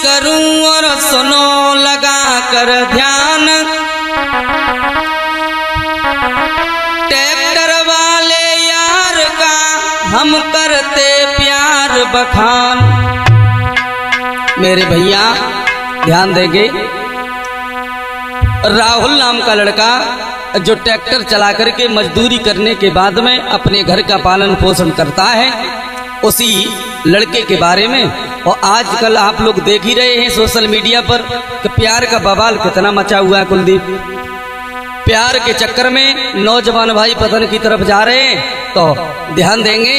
करूं और सुनो लगा कर ध्यान, ट्रैक्टर वाले यार का हम करते प्यार बखान। मेरे भैया ध्यान देंगे, राहुल नाम का लड़का जो ट्रैक्टर चला करके मजदूरी करने के बाद में अपने घर का पालन पोषण करता है, उसी लड़के के बारे में। और आजकल आप लोग देख ही रहे हैं सोशल मीडिया पर कि प्यार का बवाल कितना मचा हुआ है। कुलदीप, प्यार के चक्कर में नौजवान भाई पतन की तरफ जा रहे हैं। तो ध्यान देंगे,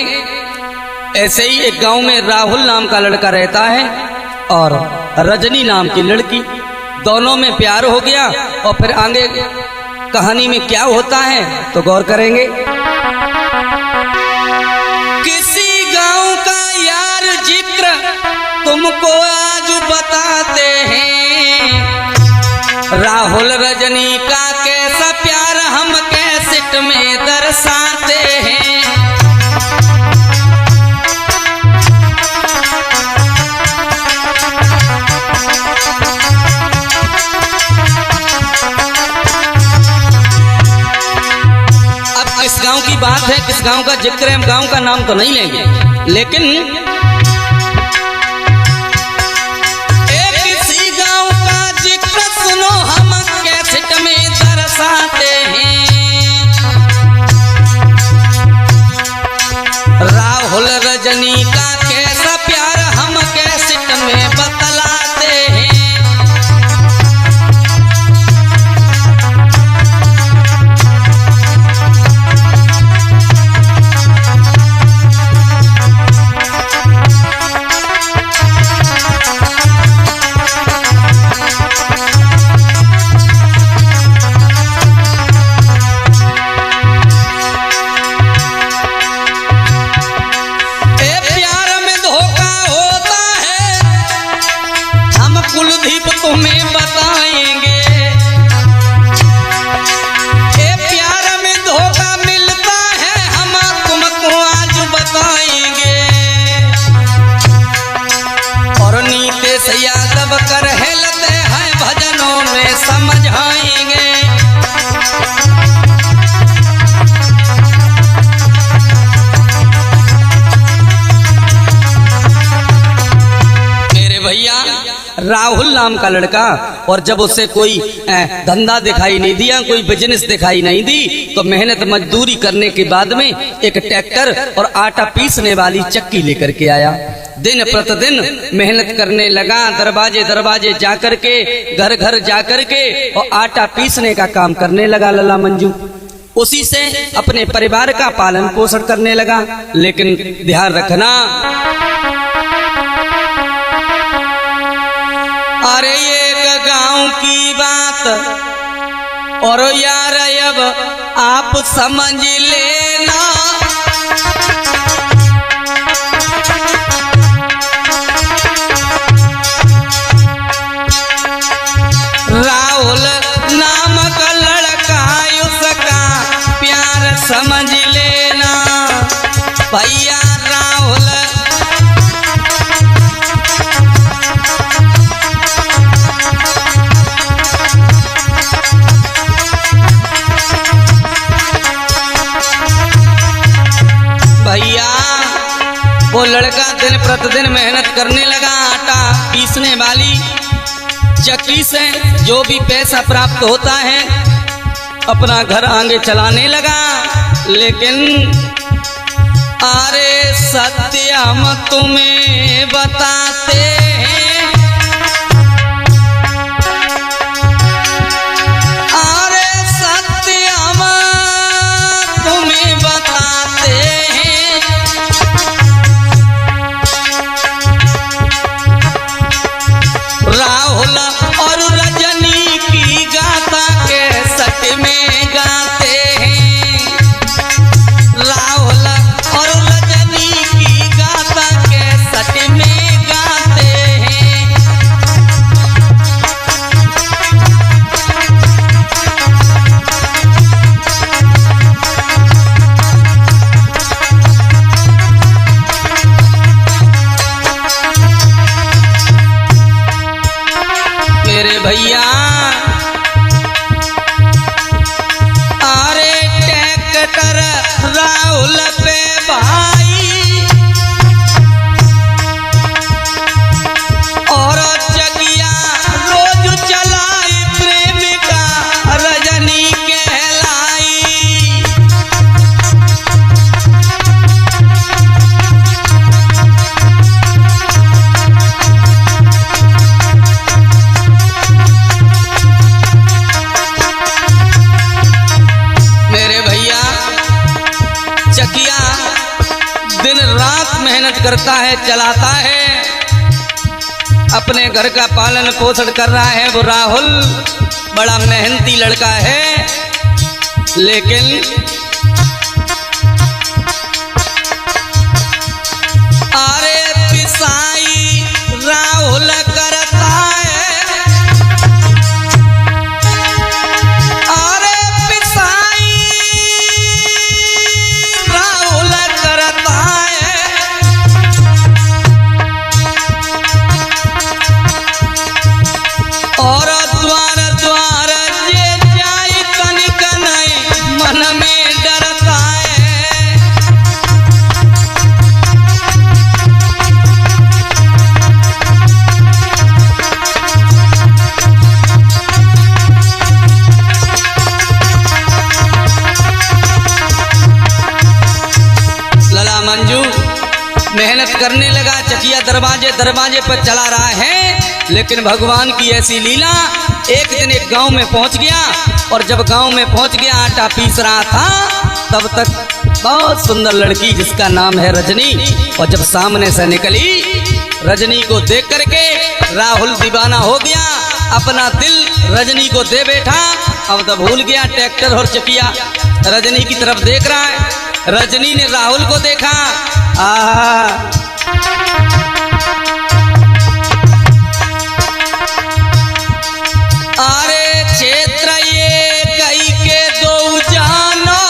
ऐसे ही एक गांव में राहुल नाम का लड़का रहता है और रजनी नाम की लड़की, दोनों में प्यार हो गया। और फिर आगे कहानी में क्या होता है तो गौर करेंगे। किसी गांव का यार जिक्र तुमको आज बताते हैं, राहुल रजनी का कैसा प्यार हम कैसेट में दर्शाते हैं। किस गांव की बात है, किस गांव का जिक्र है, हम गांव का नाम तो नहीं लेंगे, लेकिन किसी गांव का जिक्र सुनो हम कैसेट में दर्शाते हैं। राहुल रजनी का कैसा प्यार हम कैसेट में बतलाते हैं। कुलदीप तुम्हें बताएंगे, प्यार में धोखा मिलता है हम तुमको आज बताएंगे। और नीतीश यादव कर हेलते हैं भजनों में समझाएंगे। मेरे भैया राहुल नाम का लड़का, और जब उसे कोई धंधा दिखाई नहीं दिया, कोई बिजनेस दिखाई नहीं दी, तो मेहनत मजदूरी करने के बाद में एक ट्रैक्टर और आटा पीसने वाली चक्की लेकर के आया। दिन प्रतिदिन मेहनत करने लगा, दरवाजे दरवाजे जाकर के, घर घर जाकर के और आटा पीसने का काम करने लगा लला मंजू। उसी से अपने परिवार का पालन पोषण करने लगा। लेकिन ध्यान रखना, अरे एक गांव की बात और यार अब आप समझ लेना, राहुल नाम का लड़का उसका प्यार समझ लेना भैया। राहुल भैया, वो लड़का दिन प्रतिदिन मेहनत करने लगा, आटा पीसने वाली चक्की से जो भी पैसा प्राप्त होता है अपना घर आगे चलाने लगा। लेकिन अरे सत्य हम तुम्हें बताते हैं, अरे सत्य हम तुम्हें बताते हैं। राहुल और रजनी की गाथा के सच में गाते हैं, राहुल और रजनी की गाथा के सच में गाते मेरे भैया अरे ट्रैक्टर राहुल पे भाई और चकिया रोज चलाई प्रेमिका रजनी कहलाई। मेरे भैया चकिया दिन रात मेहनत करता है, चलाता है, अपने घर का पालन पोषण कर रहा है। वो राहुल बड़ा मेहनती लड़का है, लेकिन अरे पिसाई राहुल करता है, अरे पिसाई राहुल करता है। और द्वार द्वार जे जाई कनिक नहीं मन में डरता है। लला मंजू मेहनत करने लगा, चकिया दरवाजे दरवाजे पर चला रहा है, लेकिन भगवान की ऐसी लीला। एक दिन एक गांव में पहुंच गया, और जब गांव में पहुंच गया आटा पीस रहा था, तब तक बहुत सुंदर लड़की जिसका नाम है रजनी, और जब सामने से निकली रजनी को देख करके राहुल दीवाना हो गया, अपना दिल रजनी को दे बैठा। अब तो भूल गया ट्रैक्टर और चकिया रजनी की तरफ देख रहा है। रजनी ने राहुल को देखा, अरे क्षेत्र ये कई के दो जानो।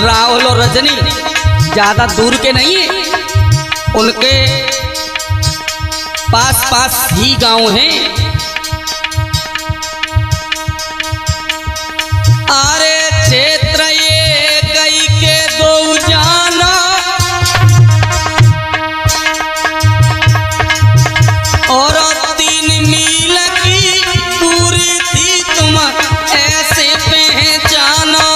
राहुल और रजनी ज्यादा दूर के नहीं है, उनके पास पास ही गांव हैं। अरे क्षेत्र ये कई के दो जाना, और 3 मील की दूरी थी तुम ऐसे पहचानो।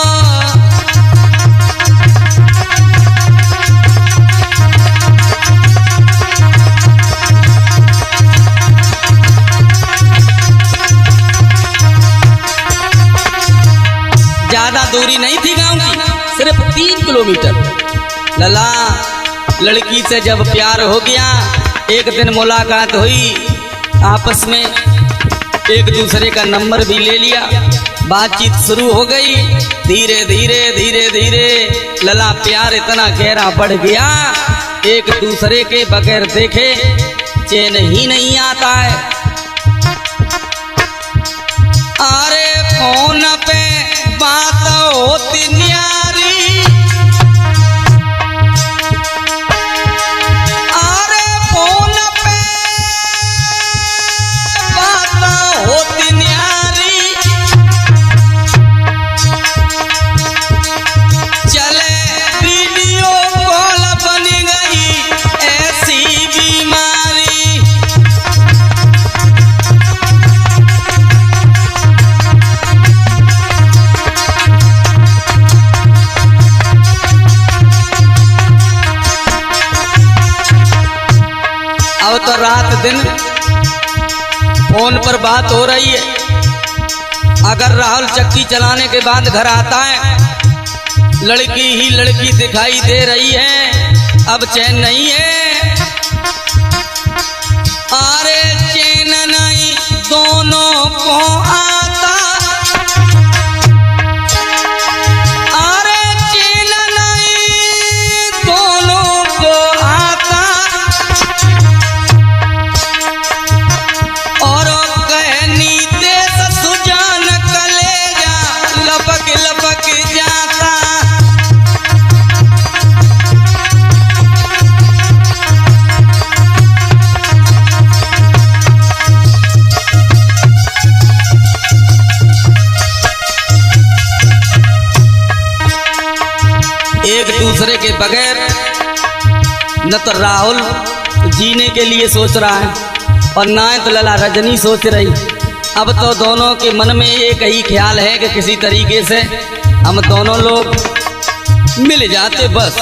ज्यादा दूरी नहीं थी गांव की, सिर्फ 3 किलोमीटर। लला लड़की से जब प्यार हो गया, एक दिन मुलाकात हुई, आपस में एक दूसरे का नंबर भी ले लिया, बातचीत शुरू हो गई। धीरे धीरे धीरे धीरे लला प्यार इतना गहरा बढ़ गया, एक दूसरे के बगैर देखे चैन ही नहीं आता है। अरे फोन पे बात होती न्यारी, अरे फोन पे बात होती न्यारी, चले वीडियो कॉल बन गई ऐसी बीमारी। अब तो रात दिन फोन पर बात हो रही है। अगर राहुल चक्की चलाने के बाद घर आता है, लड़की ही लड़की दिखाई दे रही है, अब चैन नहीं है। अरे चैन नहीं दोनों को आता, अरे चैन नहीं दोनों को आता, और कहनी देश सुजान कलेजा लपक लपक जाता। एक दूसरे के बगैर न तो राहुल जीने के लिए सोच रहा है और ना तो लला रजनी सोच रही। अब तो दोनों के मन में एक ही ख्याल है कि किसी तरीके से हम दोनों लोग मिल जाते बस।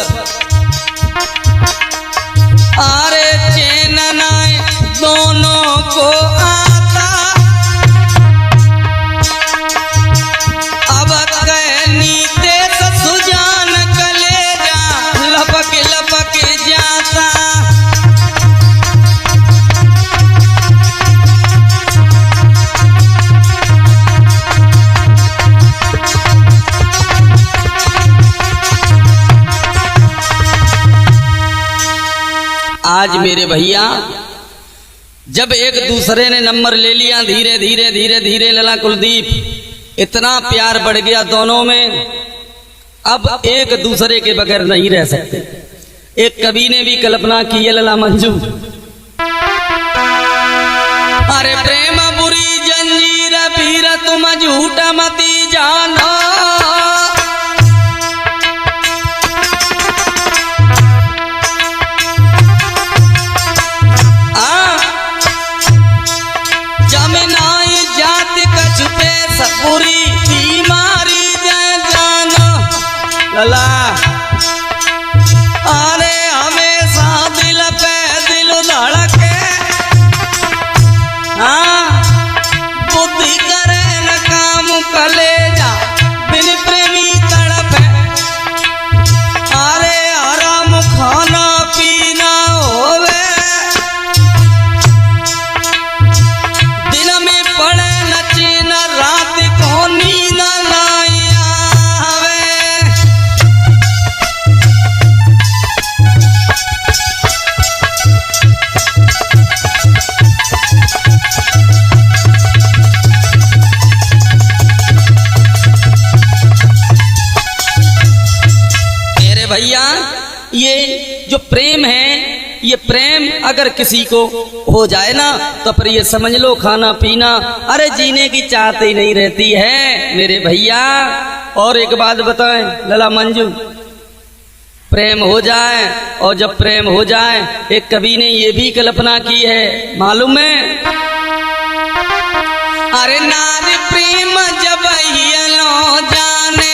अरे चैन ना दोनों को आता, अब कहनी ते सुजान कलेजा लपक लपक जाता। आज मेरे भैया जब एक दूसरे ने नंबर ले लिया, धीरे धीरे धीरे धीरे लला कुलदीप इतना प्यार बढ़ गया दोनों में, अब एक दूसरे के बगैर नहीं रह सकते। एक कवि ने भी कल्पना की है लला मंजू, अरे प्रेम बुरी जंजीर पीर तुम झूठा मती जानो। पूरी बीमारी जानो लला, अरे हमेशा दिल पे दिल धड़के, हाँ बुद्धि करे न काम कलेजा बिन प्रेमी तड़पे। अरे आराम खाना पीना होवे, दिन में पड़े नचे न रात को नींद ना आवे। मेरे भैया ये जो प्रेम है, ये प्रेम अगर किसी को हो जाए ना तो फिर ये समझ लो खाना पीना, अरे जीने की चाहत ही नहीं रहती है मेरे भैया। और एक बात बताएं लला मंजू, प्रेम हो जाए और जब प्रेम हो जाए, एक कवि ने ये भी कल्पना की है मालूम है, अरे नारी प्रेम जब लो जाने,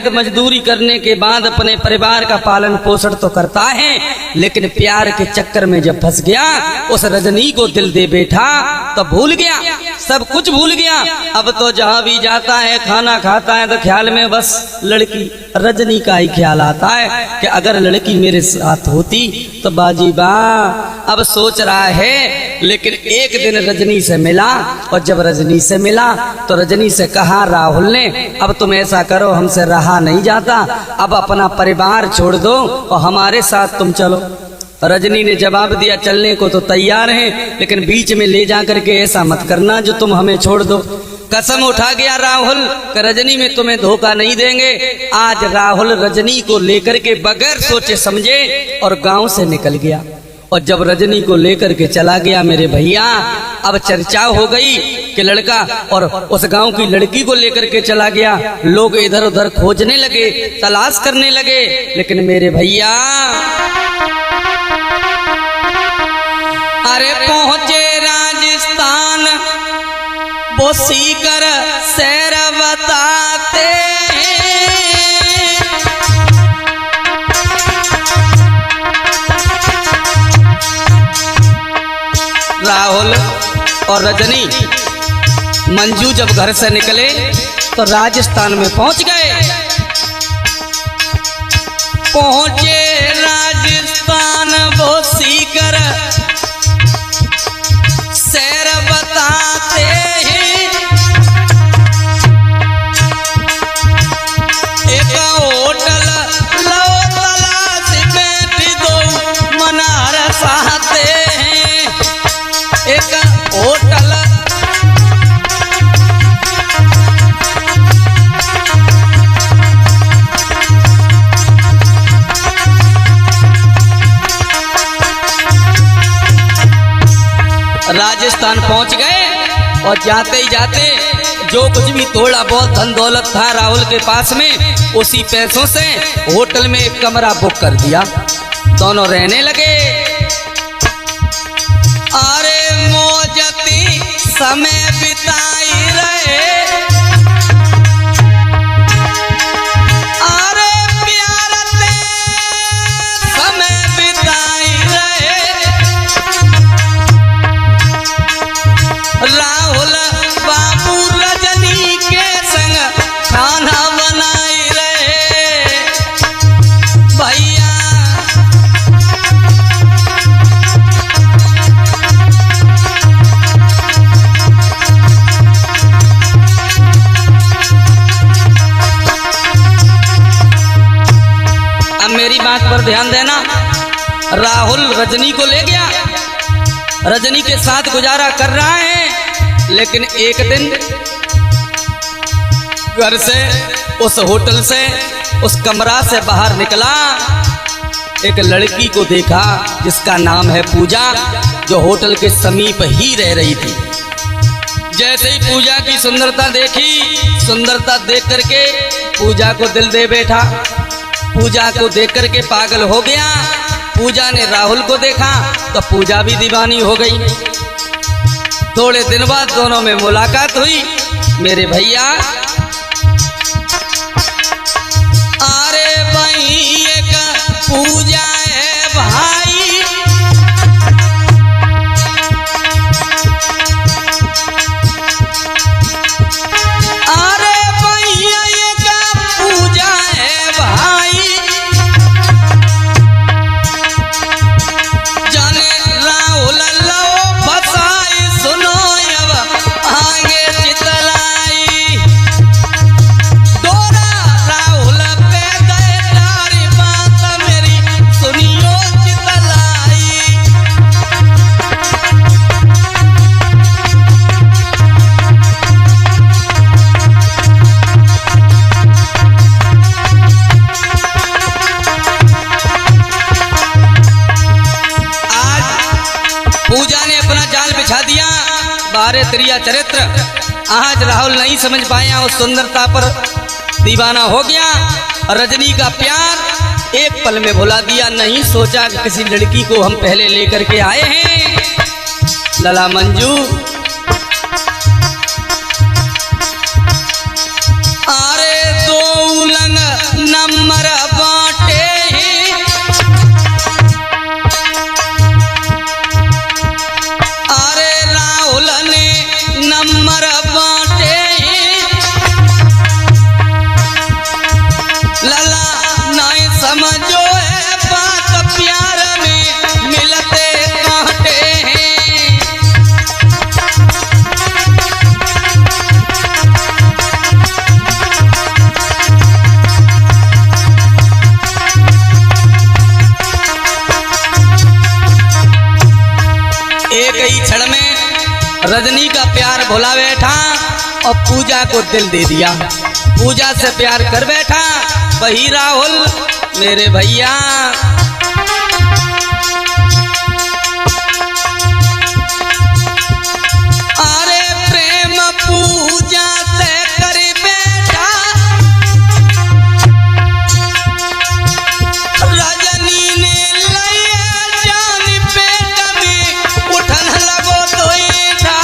मेहनत मजदूरी करने के बाद अपने परिवार का पालन पोषण तो करता है, लेकिन प्यार के चक्कर में जब फंस गया, उस रजनी को दिल दे बैठा तो भूल गया, सब कुछ भूल गया। अब तो जहाँ भी जाता है, खाना खाता है, तो ख्याल में बस लड़की रजनी का ही ख्याल आता है कि अगर लड़की मेरे साथ होती तो बाजी बा। अब सोच रहा है, लेकिन एक दिन रजनी से मिला, और जब रजनी से मिला तो रजनी से कहा राहुल ने, अब तुम ऐसा करो, हमसे रहा नहीं जाता, अब अपना परिवार छोड़ दो और हमारे साथ तुम चलो। रजनी ने जवाब दिया, चलने को तो तैयार है, लेकिन बीच में ले जा करके ऐसा मत करना जो तुम हमें छोड़ दो। कसम उठा गया राहुल कि रजनी में तुम्हें धोखा नहीं देंगे। आज राहुल रजनी को लेकर के बगैर सोचे समझे और गांव से निकल गया, और जब रजनी को लेकर के चला गया मेरे भैया, अब चर्चा हो गई कि लड़का, और उस गांव की लड़की को लेकर के चला गया। लोग इधर उधर खोजने लगे, तलाश करने लगे, लेकिन मेरे भैया अरे पहुंचे राजस्थान, वो सीकर शहर बताते, राहुल और रजनी मंजू जब घर से निकले तो राजस्थान में पहुंच गए। पहुंचे राजस्थान, वो सीकर शहर बताते हैं, एक होटल लो तलाश बैठ दो मनार साहते हैं, एक होटल राजस्थान पहुंच गए, और जाते ही जाते जो कुछ भी थोड़ा बहुत धन दौलत था राहुल के पास में, उसी पैसों से होटल में एक कमरा बुक कर दिया। दोनों रहने लगे। अरे मौजती समय बिताई रहे, अरे प्यार से समय बिताई रहे, राहुल बाबू रजनी के संग खाना बनाई रहे। भैया अब मेरी बात पर ध्यान देना। राहुल रजनी को ले गया, रजनी के साथ गुजारा कर रहा है, लेकिन एक दिन घर से, उस होटल से, उस कमरा से बाहर निकला, एक लड़की को देखा जिसका नाम है पूजा, जो होटल के समीप ही रह रही थी। जैसे ही पूजा की सुंदरता देखी, सुंदरता देख करके पूजा को दिल दे बैठा, पूजा को देख करके पागल हो गया। पूजा ने राहुल को देखा तो पूजा भी दीवानी हो गई। थोड़े दिन बाद दोनों में मुलाकात हुई। मेरे भैया अरे भैया का पूजा है भाई, अरे भैया का पूजा है भाई, जाने राहुल लो फसाई, सुनो अब आगे चितलाई, डोरा राहुल पे गए, तारी बात मेरी सुनियो चितलाई। पूजा ने अपना जाल बिछा दिया। 12 त्रिया चरित्र। आज राहुल नहीं समझ पाया, उस सुंदरता पर दीवाना हो गया। रजनी का प्यार एक पल में भुला दिया। नहीं सोचा कि किसी लड़की को हम पहले लेकर के आए हैं। लला मंजू अरे दो उलंग रजनी का प्यार भुला बैठा और पूजा को दिल दे दिया। पूजा से प्यार कर बैठा वही राहुल मेरे भैया। अरे प्रेम पूजा से कर बैठा रजनी ने लिया जान पेट में उठन लगो तो था।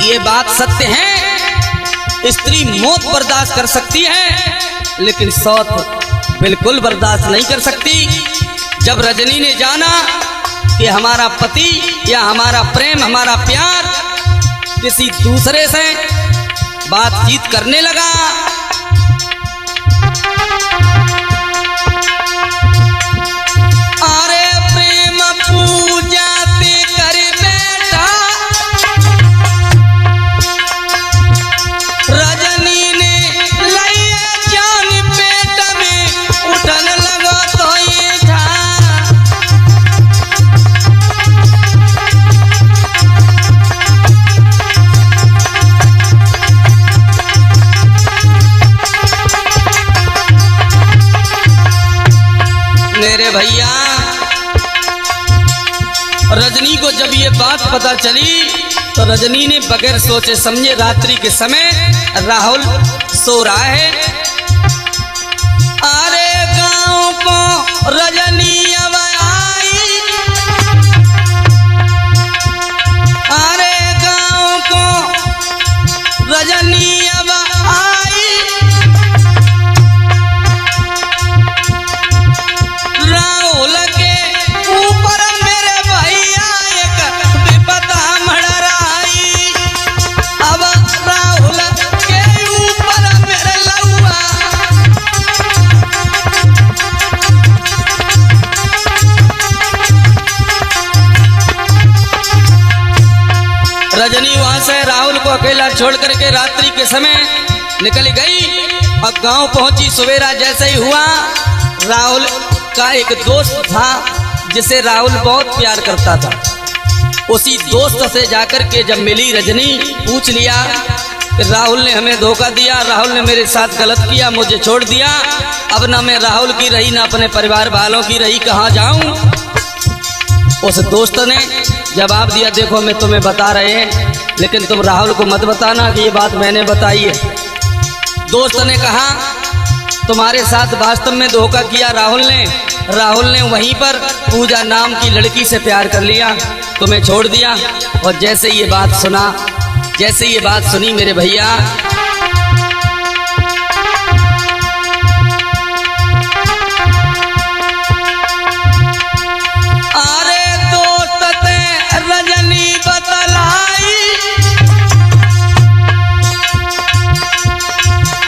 ये बात सत्य है, स्त्री मौत बर्दाश्त कर सकती है लेकिन सौत बिल्कुल बर्दाश्त नहीं कर सकती। जब रजनी ने जाना कि हमारा पति या हमारा प्रेम हमारा प्यार किसी दूसरे से बातचीत करने लगा, अरे प्रेम पूजा पे कर बैठा रजनी ने लिया जान पेट में उठन लगा तो ये था। मेरे भैया रजनी को जब ये बात पता चली तो रजनी ने बगैर सोचे समझे रात्रि के समय राहुल सो रहा है। अरे गांव को रजनी अब आई, अरे गांव को रजनी अब आई, राहुल के ऊपर मेरे भैया एक विपदा मड़राई। अब राहुल के ऊपर मेरे लौआ रजनी वहां से राहुल को अकेला छोड़ करके रात्रि के समय निकल गई और गांव पहुंची। सवेरा जैसे ही हुआ राहुल का एक दोस्त था जिसे राहुल बहुत प्यार करता था। उसी दोस्त से जाकर के जब मिली रजनी पूछ लिया कि राहुल ने हमें धोखा दिया, राहुल ने मेरे साथ गलत किया, मुझे छोड़ दिया, अब ना मैं राहुल की रही ना अपने परिवार वालों की रही, कहाँ जाऊं। उस दोस्त ने जवाब दिया, देखो मैं तुम्हें बता रहे हैं लेकिन तुम राहुल को मत बताना कि ये बात मैंने बताई है। दोस्त ने कहा तुम्हारे साथ वास्तव में धोखा किया राहुल ने वहीं पर पूजा नाम की लड़की से प्यार कर लिया, तुम्हें छोड़ दिया। और जैसे ये बात सुनी मेरे भैया अरे दोस्त ते रजनी बतलाई,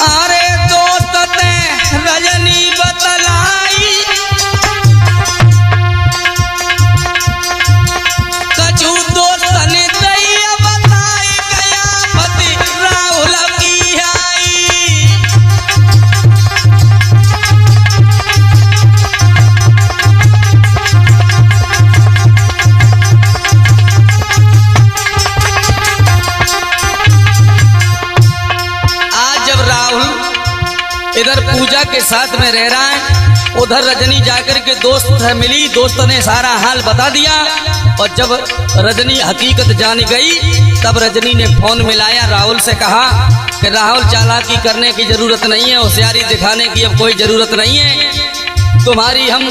अरे दोस्त ते रजनी बतलाई, कछु दोस्त ने दैया बताई गया पति राहुल की आई। आज जब राहुल इधर पूजा के साथ में रह रहा है, उधर रजनी जाकर के दोस्त से मिली, दोस्त ने सारा हाल बता दिया। और जब रजनी हकीकत जान गई तब रजनी ने फोन मिलाया, राहुल से कहा कि राहुल चालाकी करने की जरूरत नहीं है, होशियारी दिखाने की अब कोई जरूरत नहीं है, तुम्हारी हम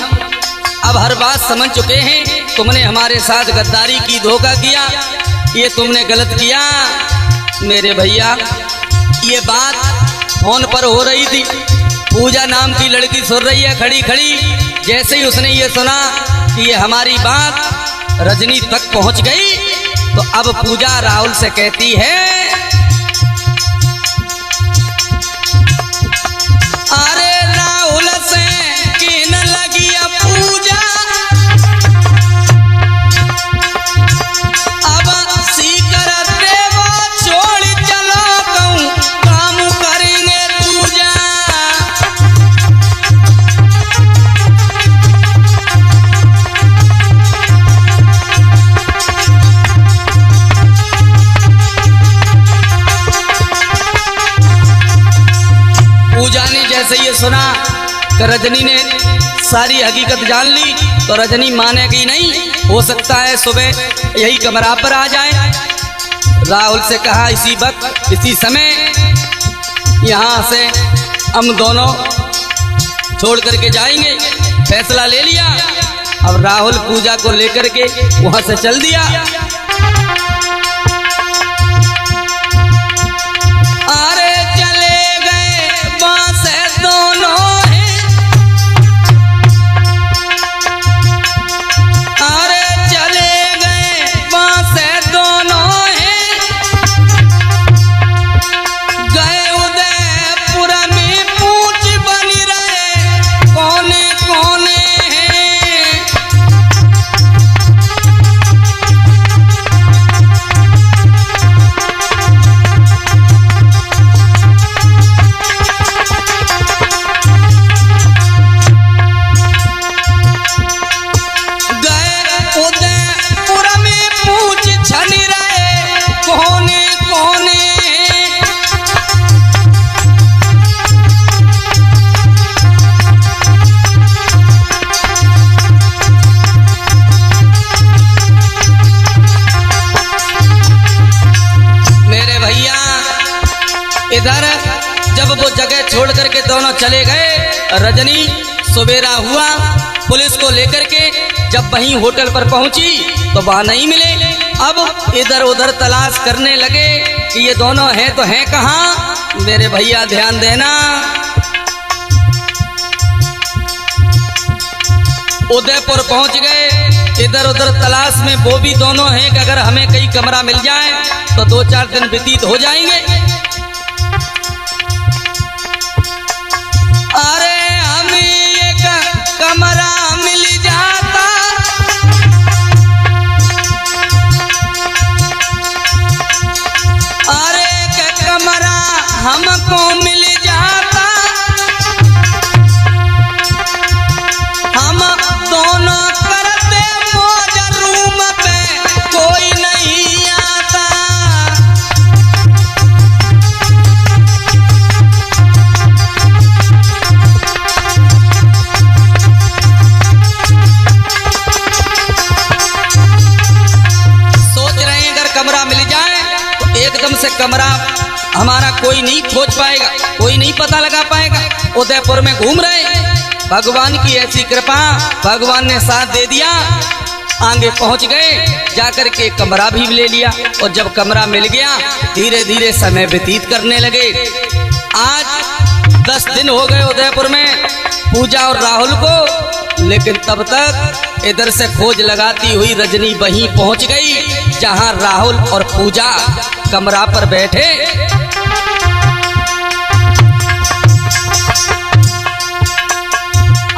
अब हर बात समझ चुके हैं, तुमने हमारे साथ गद्दारी की, धोखा किया, ये तुमने गलत किया। मेरे भैया ये बात फोन पर हो रही थी, पूजा नाम की लड़की सुन रही है खड़ी खड़ी। जैसे ही उसने ये सुना कि ये हमारी बात रजनी तक पहुंच गई तो अब पूजा राहुल से कहती है, अरे राहुल से किन लगी पूजा, अब सीकर कि रजनी ने सारी हकीकत जान ली तो रजनी मानेगी नहीं। हो सकता है सुबह यही कमरा पर आ जाए। राहुल से कहा इसी वक्त इसी समय यहाँ से हम दोनों छोड़ करके जाएंगे। फैसला ले लिया। अब राहुल पूजा को लेकर के वहां से चल दिया। अरे चले गए वहां से दोनों हैं, अरे चले गए वहां से दोनों हैं, गए उदयपुर में पूछ बनी रहे कौने कौने हैं। इधर जब वो जगह छोड़ करके दोनों चले गए, रजनी सवेरा हुआ पुलिस को लेकर के जब वहीं होटल पर पहुंची तो वहां नहीं मिले। अब इधर उधर तलाश करने लगे कि ये दोनों हैं तो हैं कहाँ। मेरे भैया ध्यान देना, उदयपुर पहुंच गए। इधर उधर तलाश में वो भी दोनों हैं कि अगर हमें कहीं कमरा मिल जाए तो 2-4 दिन व्यतीत हो जाएंगे। अरे हमें एक कमरा मिल जाता, अरे एक कमरा हमको मिल जाता, हम दोनों करते मौज रूम पे कोई नहीं आता। एकदम से कमरा हमारा कोई नहीं खोज पाएगा, कोई नहीं पता लगा पाएगा। उदयपुर में घूम रहे, भगवान की ऐसी कृपा, भगवान ने साथ दे दिया। आगे पहुंच गए, जाकर के कमरा भी ले लिया। और जब कमरा मिल गया धीरे धीरे समय व्यतीत करने लगे। आज 10 दिन हो गए उदयपुर में पूजा और राहुल को, लेकिन तब तक इधर से खोज लगाती हुई रजनी वहीं पहुंच गई जहां राहुल और पूजा कमरा पर बैठे।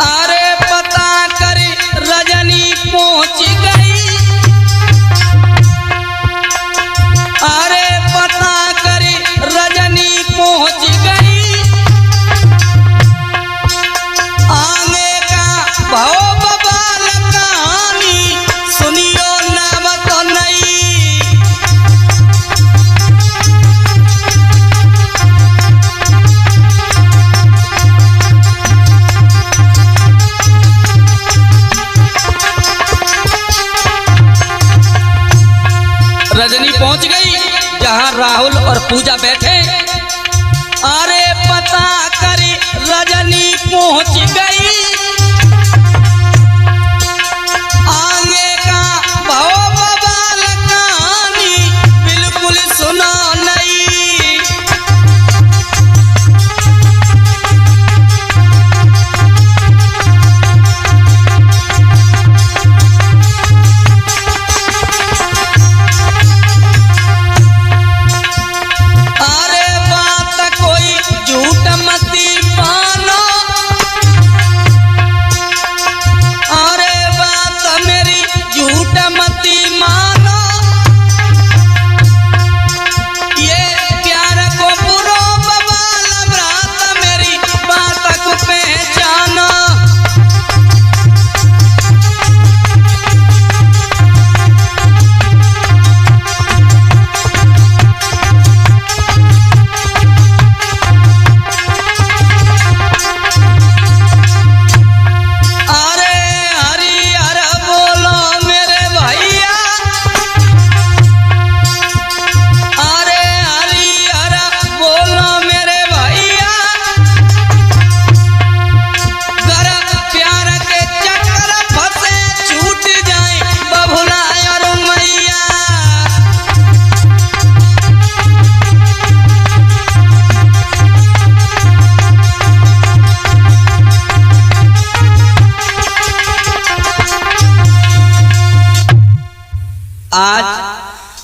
अरे पता कर रजनी पहुंच गई, अरे पता कर रजनी पहुंच गई। आगे का भाव बवाल कहानी सुनियो ना तो नहीं। रजनी पहुंच गई जहां राहुल और पूजा बैठे। अरे पता करी रजनी पहुंच गई, आगे का भाव बवाल कहानी बिल्कुल सुना नहीं। अरे बात कोई झूठ मती मानो,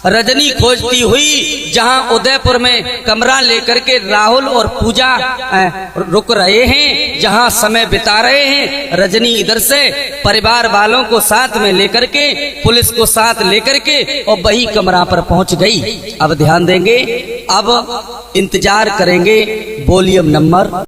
रजनी खोजती हुई जहां उदयपुर में कमरा लेकर के राहुल और पूजा रुक रहे हैं, जहां समय बिता रहे हैं, रजनी इधर से परिवार वालों को साथ में लेकर के, पुलिस को साथ लेकर के और वही कमरा पर पहुंच गई। अब ध्यान देंगे, अब इंतजार करेंगे वॉल्यूम नंबर